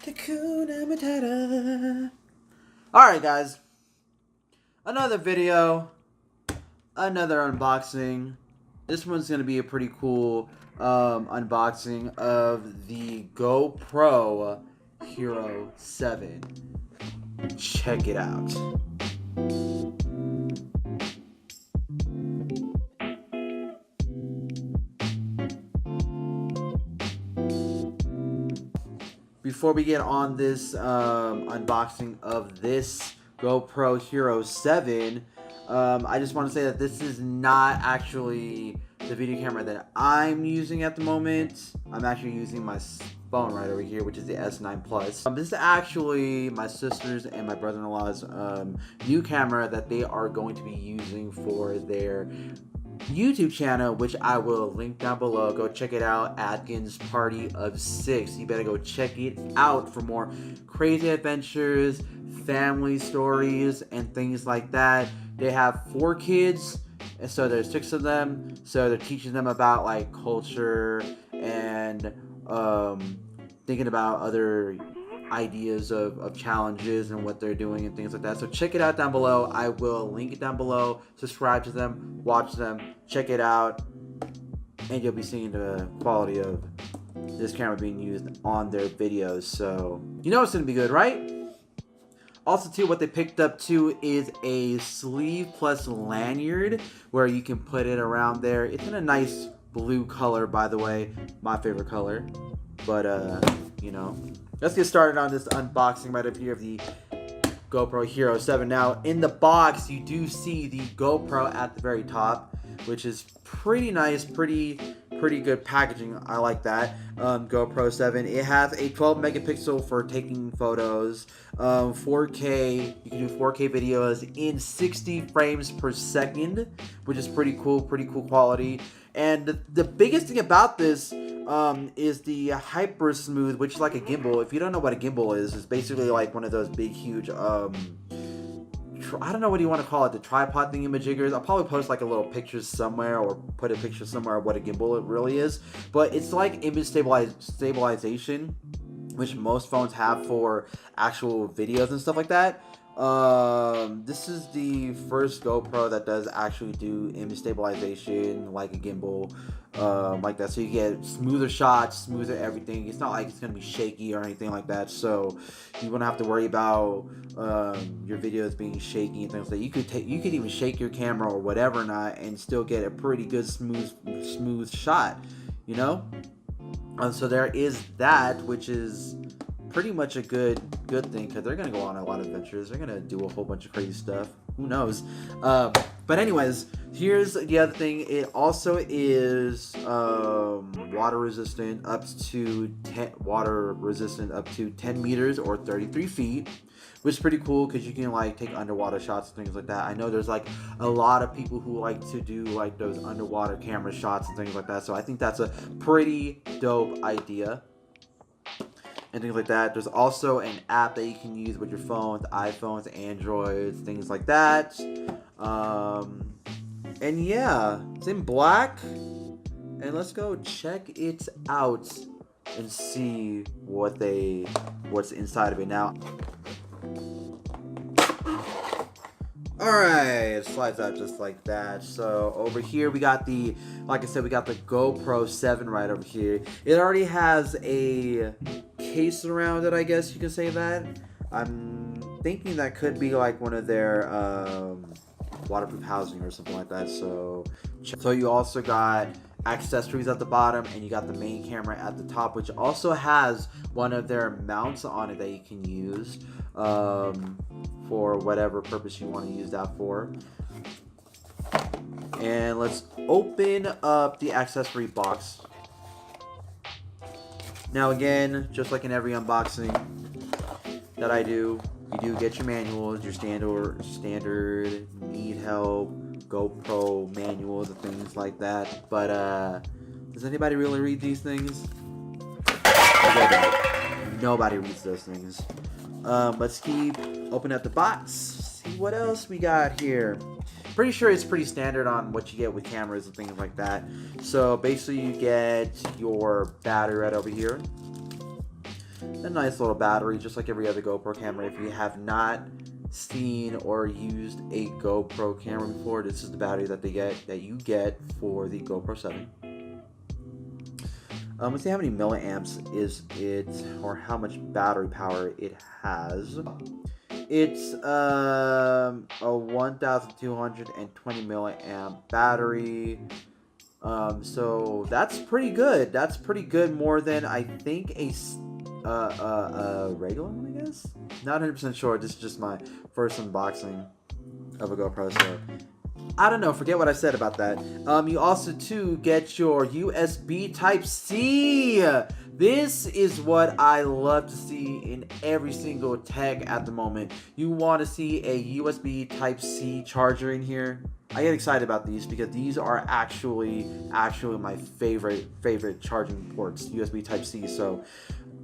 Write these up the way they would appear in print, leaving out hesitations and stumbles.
Techkunamatata. Alright guys, another video, another unboxing. This one's going to be a pretty cool unboxing of the GoPro Hero 7. Check it out. Before we get on this unboxing of this GoPro Hero 7, I just want to say that this is not actually the video camera that I'm using at the moment. I'm actually using my phone right over here, which is the S9 Plus. This is actually my sister's and my brother-in-law's new camera that they are going to be using for their YouTube channel, which I will link down below. Go check it out, Atkins Party of 6. You better go check it out for more crazy adventures, family stories, and things like that. They have 4 kids, and so there's 6 of them, so they're teaching them about like culture and thinking about other ideas of challenges and what they're doing and things like that. So check it out down below. I will link it down below. Subscribe to them, watch them, check it out, and you'll be seeing the quality of this camera being used on their videos. So you know it's gonna be good, right? Also too, what they picked up too is a sleeve plus lanyard where you can put it around there. It's in a nice blue color, by the way, my favorite color. But you know, let's get started on this unboxing right up here of the GoPro Hero 7. Now, in the box, you do see the GoPro at the very top, which is pretty nice, pretty good packaging. I like that. GoPro 7. It has a 12 megapixel for taking photos. 4K. You can do 4K videos in 60 frames per second, which is pretty cool quality. And the biggest thing about this is the hyper smooth, which is like a gimbal. If you don't know what a gimbal is, it's basically like one of those big, huge, I don't know what you want to call it, the tripod thingamajiggers. I'll probably post like a little picture somewhere or put a picture somewhere of what a gimbal it really is. But it's like image stabilization, which most phones have for actual videos and stuff like that. This is the first GoPro that does actually do image stabilization like a gimbal, like that. So you get smoother shots, smoother everything. It's not like it's gonna be shaky or anything like that. So you won't have to worry about your videos being shaky and things like that. You could even shake your camera or whatever not and still get a pretty good smooth shot, you know. So there is that, which is pretty much a good thing, because they're gonna go on a lot of adventures. They're gonna do a whole bunch of crazy stuff. Who knows? But anyways, here's the other thing. It also is water resistant up to 10 meters or 33 feet, which is pretty cool because you can like take underwater shots and things like that. I know there's like a lot of people who like to do like those underwater camera shots and things like that. So I think that's a pretty dope idea and things like that. There's also an app that you can use with your phones, iPhones, Androids, things like that. And yeah, it's in black. And let's go check it out and see what's inside of it now. Alright, it slides out just like that. So over here we got the, like I said, we got the GoPro 7 right over here. It already has a case around it, I guess you can say that. I'm thinking that could be like one of their waterproof housing or something like that. So you also got accessories at the bottom, and you got the main camera at the top, which also has one of their mounts on it that you can use for whatever purpose you want to use that for. And let's open up the accessory box. Now again, just like in every unboxing that I do, you do get your manuals, your standard need help, GoPro manuals and things like that. But does anybody really read these things? Nobody reads those things. Let's keep opening up the box, see what else we got here. Pretty sure it's pretty standard on what you get with cameras and things like that. So basically you get your battery right over here. A nice little battery, just like every other GoPro camera. If you have not seen or used a GoPro camera before, this is the battery that you get for the GoPro 7. Let's see how many milliamps is it, or how much battery power it has. It's a 1220 milliamp battery. So that's pretty good. That's pretty good, more than I think a regular one, I guess. Not 100% sure. This is just my first unboxing of a GoPro, so I don't know. Forget what I said about that. You also too get your USB Type-C. This is what I love to see in every single tech at the moment. You want to see a USB Type-C charger in here. I get excited about these because these are actually my favorite charging ports, USB Type-C. So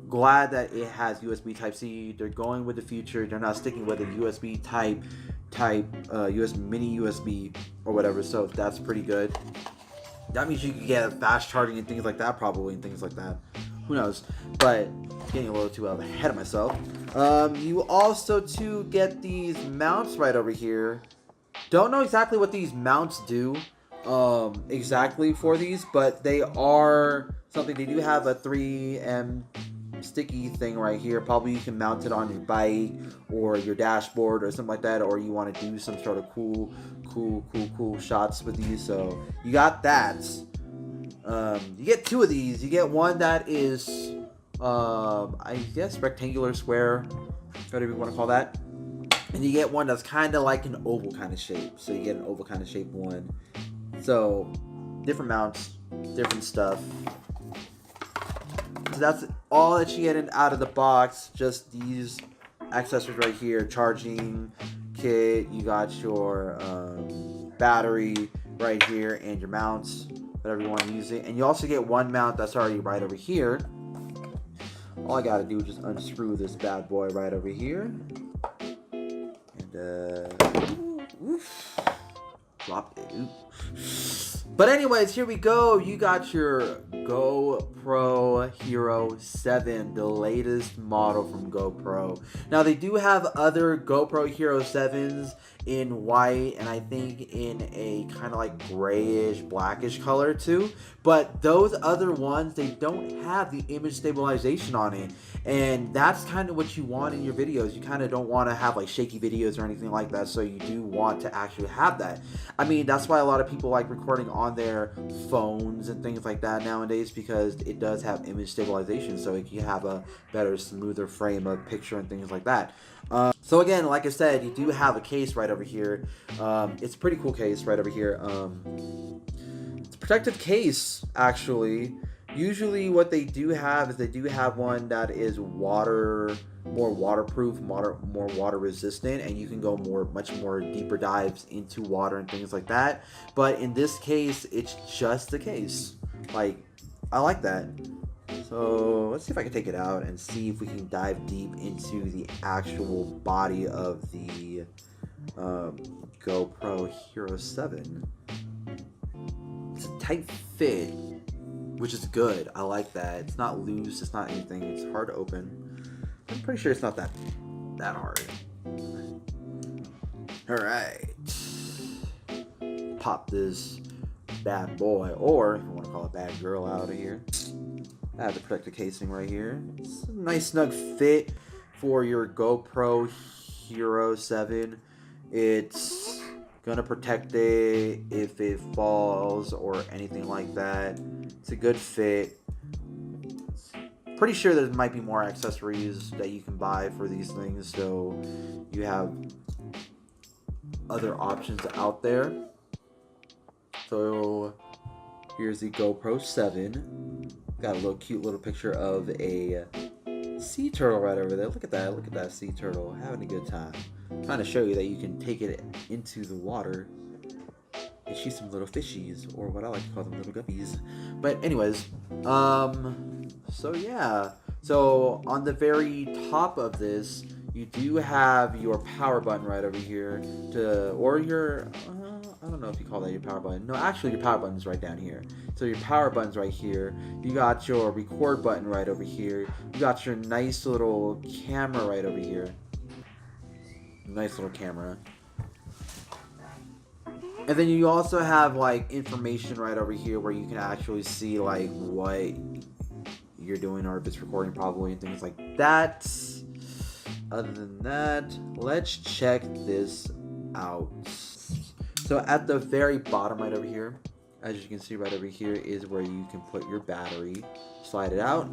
glad that it has USB Type-C. They're going with the future. They're not sticking with a USB type mini USB or whatever. So that's pretty good. That means you can get fast charging and things like that, probably, and things like that. Who knows? But getting a little too ahead of myself. You also too get these mounts right over here. Don't know exactly what these mounts do exactly for these, but they are something. They do have a 3M sticky thing right here. Probably you can mount it on your bike or your dashboard or something like that, or you want to do some sort of cool shots with these. So you got that. You get two of these. You get one that is I guess rectangular, square, whatever you want to call that. And you get one that's kind of like an oval kind of shape. So you get an oval kind of shape one. So different mounts, different stuff. So that's all that you get out of the box. Just these accessories right here. Charging kit. You got your battery right here and your mounts, whatever you want to use it. And you also get one mount that's already right over here. All I gotta do is just unscrew this bad boy right over here. Oof. Dropped it. Oof. But anyways, here we go. You got your GoPro Hero 7, the latest model from GoPro. Now, they do have other GoPro Hero 7s in white, and I think in a kind of like grayish, blackish color too. But those other ones, they don't have the image stabilization on it. And that's kind of what you want in your videos. You kind of don't want to have like shaky videos or anything like that. So you do want to actually have that. I mean, that's why a lot of people like recording on their phones and things like that nowadays, because it does have image stabilization. So it can have a better, smoother frame of picture and things like that. So again, like I said, you do have a case right over here. It's a pretty cool case right over here. It's a protective case, actually. Usually what they do have is they do have one that is more waterproof, more water resistant, and you can go much more deeper dives into water and things like that. But in this case, it's just a case. Like, I like that. So let's see if I can take it out and see if we can dive deep into the actual body of the GoPro Hero 7. It's a tight fit, which is good. I like that. It's not loose. It's not anything. It's hard to open. I'm pretty sure it's not that hard. All right. Pop this bad boy, or if you want to call it bad girl, out of here. I have the protective casing right here. It's a nice snug fit for your GoPro Hero 7. It's gonna protect it if it falls or anything like that. It's a good fit. Pretty sure there might be more accessories that you can buy for these things, so you have other options out there. So here's the GoPro 7. Got a cute little picture of a sea turtle right over there. Look at that sea turtle having a good time. I'm trying to show you that you can take it into the water and shoot some little fishies, or what I like to call them, little guppies. But anyways, so yeah. So on the very top of this, you do have your power button right over here, or your I don't know if you call that your power button. No, actually your power button is right down here. So your power button's right here. You got your record button right over here. You got your nice little camera right over here. Nice little camera. And then you also have like information right over here where you can actually see like what you're doing or if it's recording probably and things like that. Other than that, let's check this out. So at the very bottom right over here, as you can see right over here is where you can put your battery. Slide it out,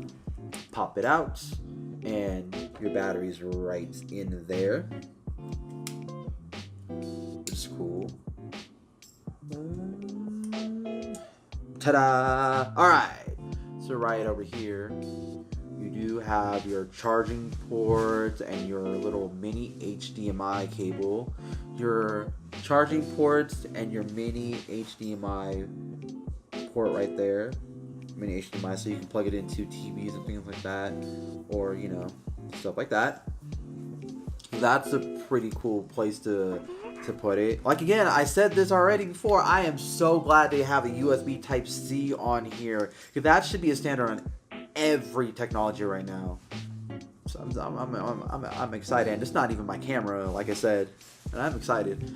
pop it out, and your battery's right in there. Which is cool. Ta-da! Alright, so right over here, you do have your charging ports and your little mini HDMI cable. Your charging ports and your mini HDMI port right there. Mini HDMI, so you can plug it into TVs and things like that, or you know, stuff like that. That's a pretty cool place to put it. Like again, I said this already before, I am so glad they have a USB Type-C on here, because that should be a standard on every technology right now. So I'm excited, and it's not even my camera, like I said, and I'm excited.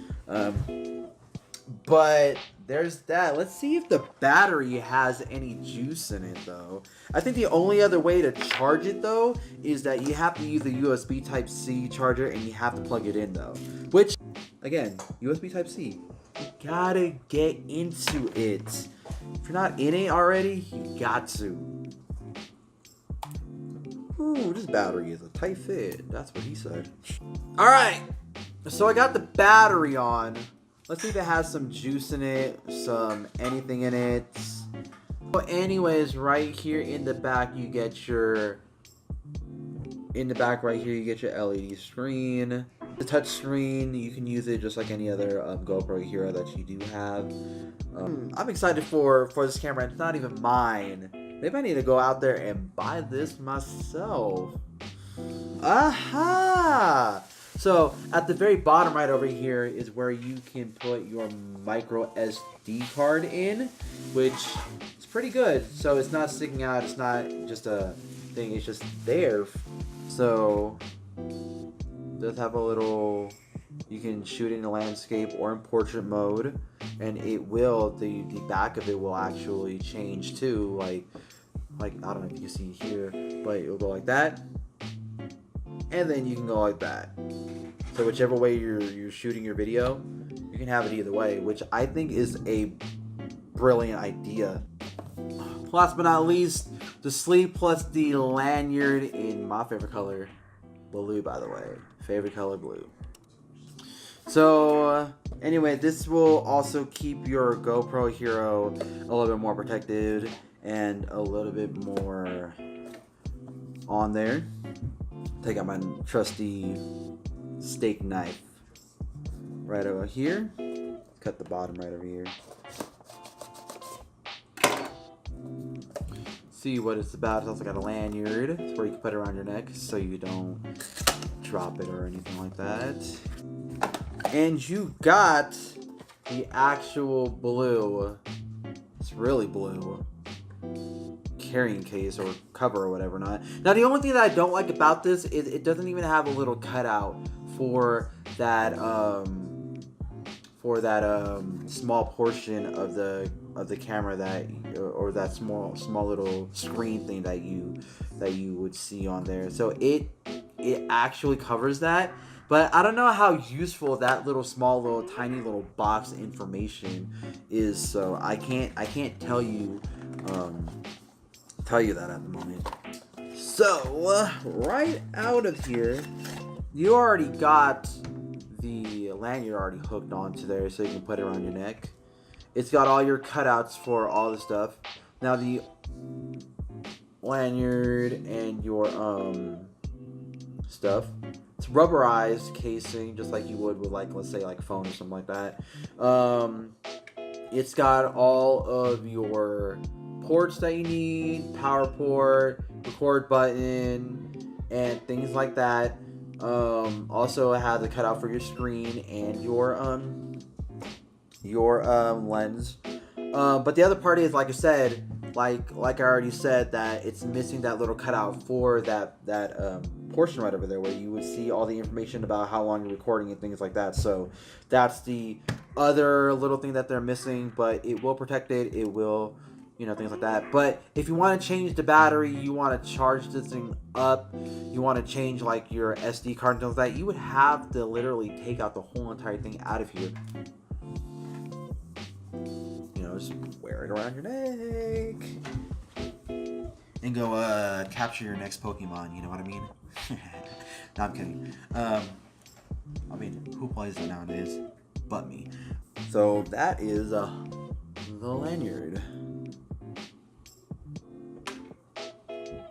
But there's that. Let's see if the battery has any juice in it, though. I think the only other way to charge it, though, is that you have to use the USB Type-C charger, and you have to plug it in, though. Which, again, USB Type-C. You gotta get into it. If you're not in it already, you got to. Ooh, this battery is a tight fit. That's what he said. Alright, so I got the battery on. Let's see if it has some juice in it, anything in it. So anyways, right here in the back, you get your, right here, you get your LED screen. The touch screen, you can use it just like any other GoPro Hero that you do have. I'm excited for this camera. It's not even mine. Maybe I need to go out there and buy this myself. Aha! So at the very bottom right over here is where you can put your micro SD card in, which is pretty good. So it's not sticking out. It's not just a thing. It's just there. So it does have a little, you can shoot in a landscape or in portrait mode, and it will, the back of it will actually change too. Like I don't know if you can see here, but it will go like that. And then you can go like that. So whichever way you're shooting your video, you can have it either way, which I think is a brilliant idea. Last but not least, the sleeve plus the lanyard in my favorite color, blue, by the way. Favorite color, blue. So anyway, this will also keep your GoPro Hero a little bit more protected and a little bit more on there. Take out my trusty steak knife right over here. Cut the bottom right over here. See what it's about. It's also got a lanyard. It's where you can put it around your neck so you don't drop it or anything like that. And you got the actual blue. It's really blue. Carrying case or cover or whatever not. Now the only thing that I don't like about this is it doesn't even have a little cutout for that small portion of the camera that or that small little screen thing that you would see on there. So it actually covers that. But I don't know how useful that little tiny little box information is. So I can't tell you that at the moment. So right out of here, you already got the lanyard already hooked onto there, so you can put it around your neck. It's got all your cutouts for all the stuff. Now the lanyard and your stuff, it's rubberized casing, just like you would with, like, let's say like a phone or something like that. It's got all of your ports that you need, power port, record button, and things like that. Also, it has a cutout for your screen and your your lens. But the other part is, like I said, like I already said, that it's missing that little cutout for that portion right over there where you would see all the information about how long you're recording and things like that. So that's the other little thing that they're missing, but it will protect it. It will, things like that. But if you want to change the battery, you want to charge this thing up, you want to change like your SD card and things like that, you would have to literally take out the whole entire thing out of here. Just wear it around your neck and go capture your next Pokemon. You know what I mean? No, I'm kidding. I mean, who plays it nowadays but me? So that is the lanyard.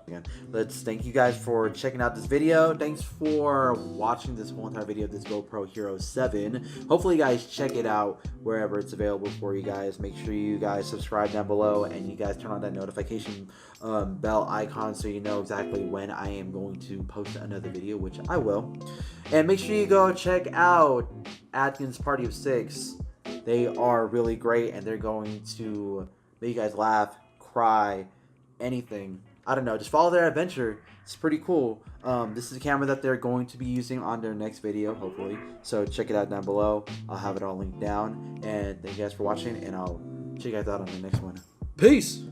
Again, let's thank you guys for checking out this video. Thanks for watching this whole entire video of this GoPro Hero 7. Hopefully you guys check it out wherever it's available for you guys. Make sure you guys subscribe down below and you guys turn on that notification bell icon so you know exactly when I am going to post another video, which I will. And make sure you go check out Atkins Party of 6. They are really great and they're going to make you guys laugh, cry, anything. I don't know, just follow their adventure. It's pretty cool. This is a camera that they're going to be using on their next video, hopefully. So check it out down below. I'll have it all linked down. And thank you guys for watching, and I'll check you guys out on the next one. Peace!